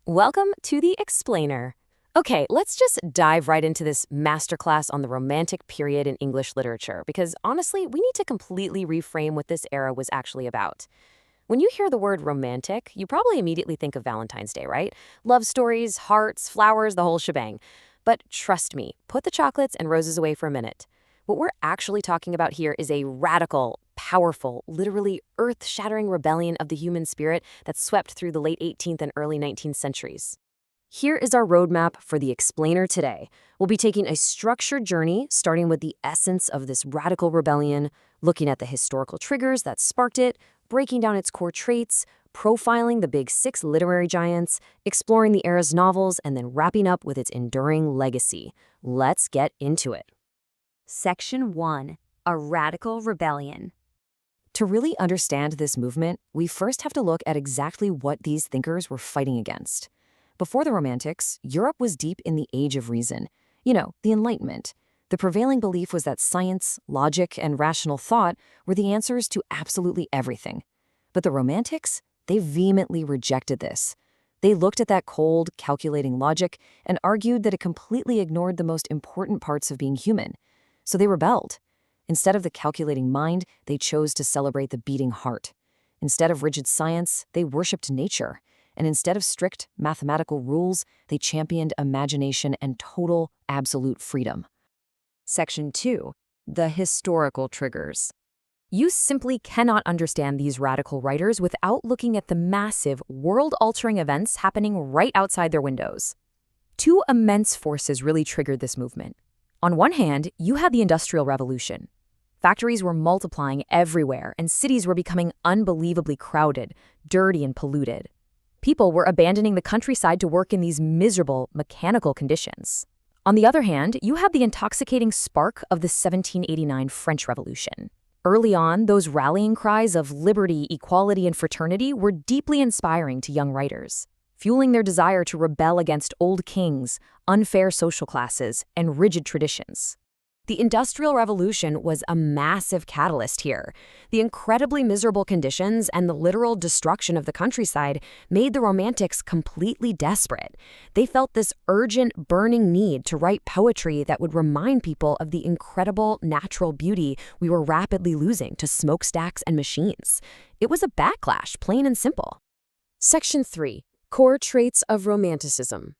Welcome to the Explainer. Okay, let's just dive right into this masterclass on the Romantic period in English literature, because honestly, we need to completely reframe what this era was actually about. When you hear the word romantic, you probably immediately think of Valentine's Day, right? Love stories, hearts, flowers, the whole shebang. But trust me, put the chocolates and roses away for a minute. What we're actually talking about here is a radical, powerful, literally earth-shattering rebellion of the human spirit that swept through the late 18th and early 19th centuries. Here is our roadmap for the Explainer today. We'll be taking a structured journey, starting with the essence of this radical rebellion, looking at the historical triggers that sparked it, breaking down its core traits, profiling the big six literary giants, exploring the era's novels, and then wrapping up with its enduring legacy. Let's get into it. Section 1. A Radical Rebellion. To really understand this movement, we first have to look at exactly what these thinkers were fighting against. Before the Romantics, Europe was deep in the Age of Reason. The Enlightenment. The prevailing belief was that science, logic, and rational thought were the answers to absolutely everything. But the Romantics, they vehemently rejected this. They looked at that cold, calculating logic and argued that it completely ignored the most important parts of being human. So they rebelled. Instead of the calculating mind, they chose to celebrate the beating heart. Instead of rigid science, they worshipped nature. And instead of strict mathematical rules, they championed imagination and total, absolute freedom. Section 2. The Historical Triggers. You simply cannot understand these radical writers without looking at the massive, world-altering events happening right outside their windows. Two immense forces really triggered this movement. On one hand, you had the Industrial Revolution. Factories were multiplying everywhere, and cities were becoming unbelievably crowded, dirty, and polluted. People were abandoning the countryside to work in these miserable, mechanical conditions. On the other hand, you had the intoxicating spark of the 1789 French Revolution. Early on, those rallying cries of liberty, equality, and fraternity were deeply inspiring to young writers, fueling their desire to rebel against old kings, unfair social classes, and rigid traditions. The Industrial Revolution was a massive catalyst here. The incredibly miserable conditions and the literal destruction of the countryside made the Romantics completely desperate. They felt this urgent, burning need to write poetry that would remind people of the incredible natural beauty we were rapidly losing to smokestacks and machines. It was a backlash, plain and simple. Section 3. Core Traits of Romanticism.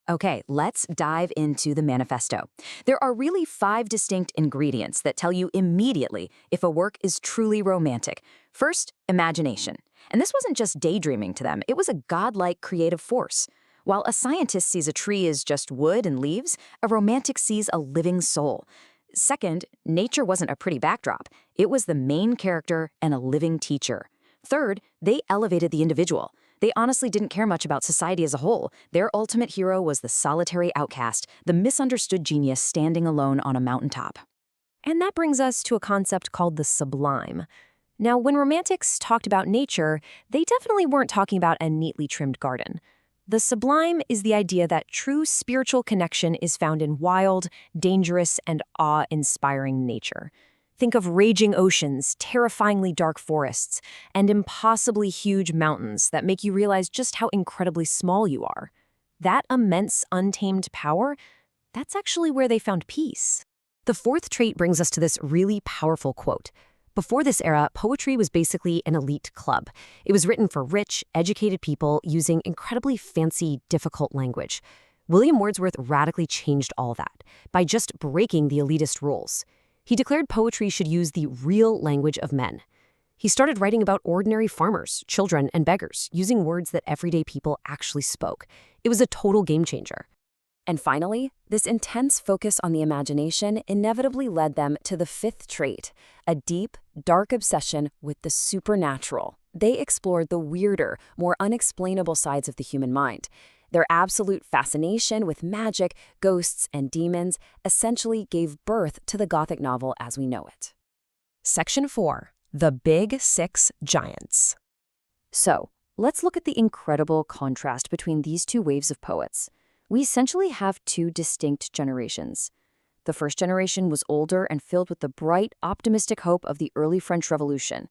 Okay, let's dive into the manifesto. There are really 5 distinct ingredients that tell you immediately if a work is truly romantic. First, imagination. And this wasn't just daydreaming to them, it was a godlike creative force. While a scientist sees a tree as just wood and leaves, a romantic sees a living soul. Second, nature wasn't a pretty backdrop. It was the main character and a living teacher. Third, they elevated the individual. They honestly didn't care much about society as a whole. Their ultimate hero was the solitary outcast, the misunderstood genius standing alone on a mountaintop. And that brings us to a concept called the sublime. Now, when Romantics talked about nature, they definitely weren't talking about a neatly trimmed garden. The sublime is the idea that true spiritual connection is found in wild, dangerous, and awe-inspiring nature. Think of raging oceans, terrifyingly dark forests, and impossibly huge mountains that make you realize just how incredibly small you are. That immense, untamed power, that's actually where they found peace. The fourth trait brings us to this really powerful quote. Before this era, poetry was basically an elite club. It was written for rich, educated people using incredibly fancy, difficult language. William Wordsworth radically changed all that by just breaking the elitist rules. He declared poetry should use the real language of men. He started writing about ordinary farmers, children, and beggars, using words that everyday people actually spoke. It was a total game changer. And finally, this intense focus on the imagination inevitably led them to the fifth trait, a deep, dark obsession with the supernatural. They explored the weirder, more unexplainable sides of the human mind. Their absolute fascination with magic, ghosts, and demons essentially gave birth to the Gothic novel as we know it. Section 4. The Big Six Giants. So, let's look at the incredible contrast between these two waves of poets. We essentially have two distinct generations. The first generation was older and filled with the bright, optimistic hope of the early French Revolution.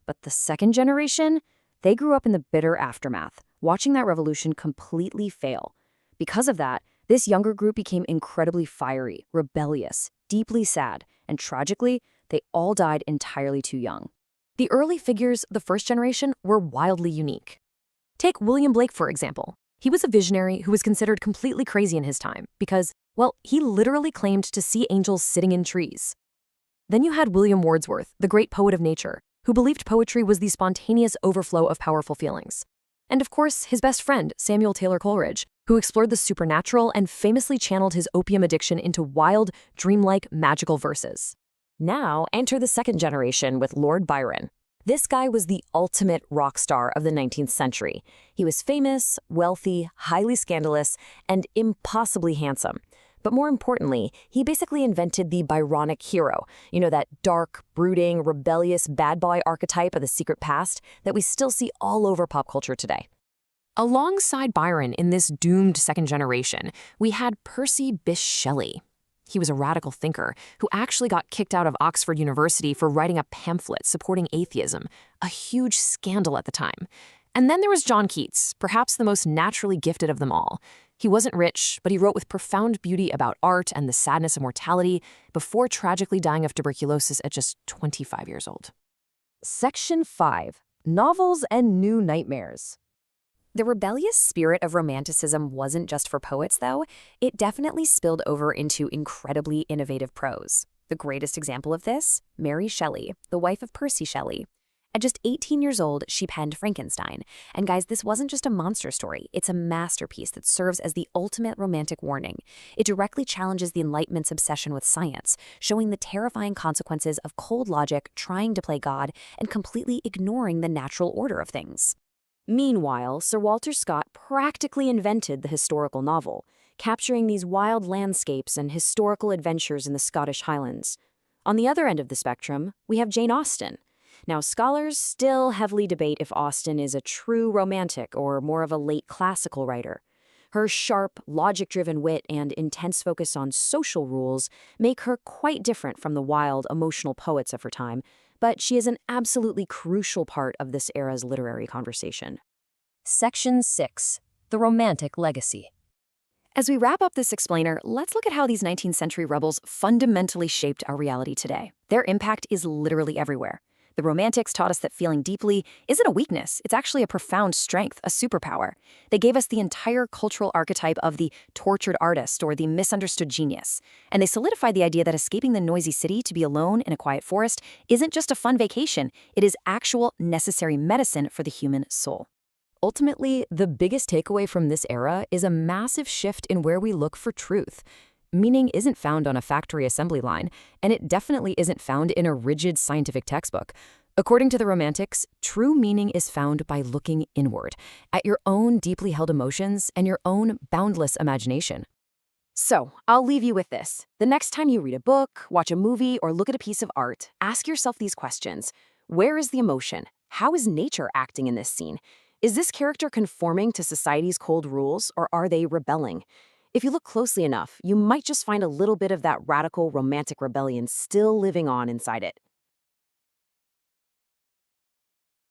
But the second generation, they grew up in the bitter aftermath, watching that revolution completely fail. Because of that, this younger group became incredibly fiery, rebellious, deeply sad, and tragically, they all died entirely too young. The early figures, the first generation, were wildly unique. Take William Blake, for example. He was a visionary who was considered completely crazy in his time because, well, he literally claimed to see angels sitting in trees. Then you had William Wordsworth, the great poet of nature, who believed poetry was the spontaneous overflow of powerful feelings. And of course, his best friend, Samuel Taylor Coleridge, who explored the supernatural and famously channeled his opium addiction into wild, dreamlike, magical verses. Now, enter the second generation with Lord Byron. This guy was the ultimate rock star of the 19th century. He was famous, wealthy, highly scandalous, and impossibly handsome. But more importantly, he basically invented the Byronic hero, that dark, brooding, rebellious bad boy archetype of the secret past that we still see all over pop culture today. Alongside Byron in this doomed second generation, we had Percy Bysshe Shelley. He was a radical thinker who actually got kicked out of Oxford University for writing a pamphlet supporting atheism, a huge scandal at the time. And then there was John Keats, perhaps the most naturally gifted of them all. He wasn't rich, but he wrote with profound beauty about art and the sadness of mortality before tragically dying of tuberculosis at just 25 years old. Section 5. Novels and New Nightmares. The rebellious spirit of Romanticism wasn't just for poets, though. It definitely spilled over into incredibly innovative prose. The greatest example of this? Mary Shelley, the wife of Percy Shelley. At just 18 years old, she penned Frankenstein. And guys, this wasn't just a monster story. It's a masterpiece that serves as the ultimate romantic warning. It directly challenges the Enlightenment's obsession with science, showing the terrifying consequences of cold logic trying to play God and completely ignoring the natural order of things. Meanwhile, Sir Walter Scott practically invented the historical novel, capturing these wild landscapes and historical adventures in the Scottish Highlands. On the other end of the spectrum, we have Jane Austen. Now, scholars still heavily debate if Austen is a true romantic or more of a late classical writer. Her sharp, logic-driven wit and intense focus on social rules make her quite different from the wild, emotional poets of her time, but she is an absolutely crucial part of this era's literary conversation. Section 6. The Romantic Legacy. As we wrap up this explainer, let's look at how these 19th century rebels fundamentally shaped our reality today. Their impact is literally everywhere. The Romantics taught us that feeling deeply isn't a weakness, it's actually a profound strength, a superpower. They gave us the entire cultural archetype of the tortured artist or the misunderstood genius. And they solidified the idea that escaping the noisy city to be alone in a quiet forest isn't just a fun vacation, it is actual necessary medicine for the human soul. Ultimately, the biggest takeaway from this era is a massive shift in where we look for truth. Meaning isn't found on a factory assembly line, and it definitely isn't found in a rigid scientific textbook. According to the Romantics, true meaning is found by looking inward, at your own deeply held emotions and your own boundless imagination. So, I'll leave you with this. The next time you read a book, watch a movie, or look at a piece of art, ask yourself these questions. Where is the emotion? How is nature acting in this scene? Is this character conforming to society's cold rules, or are they rebelling? If you look closely enough, you might just find a little bit of that radical romantic rebellion still living on inside it.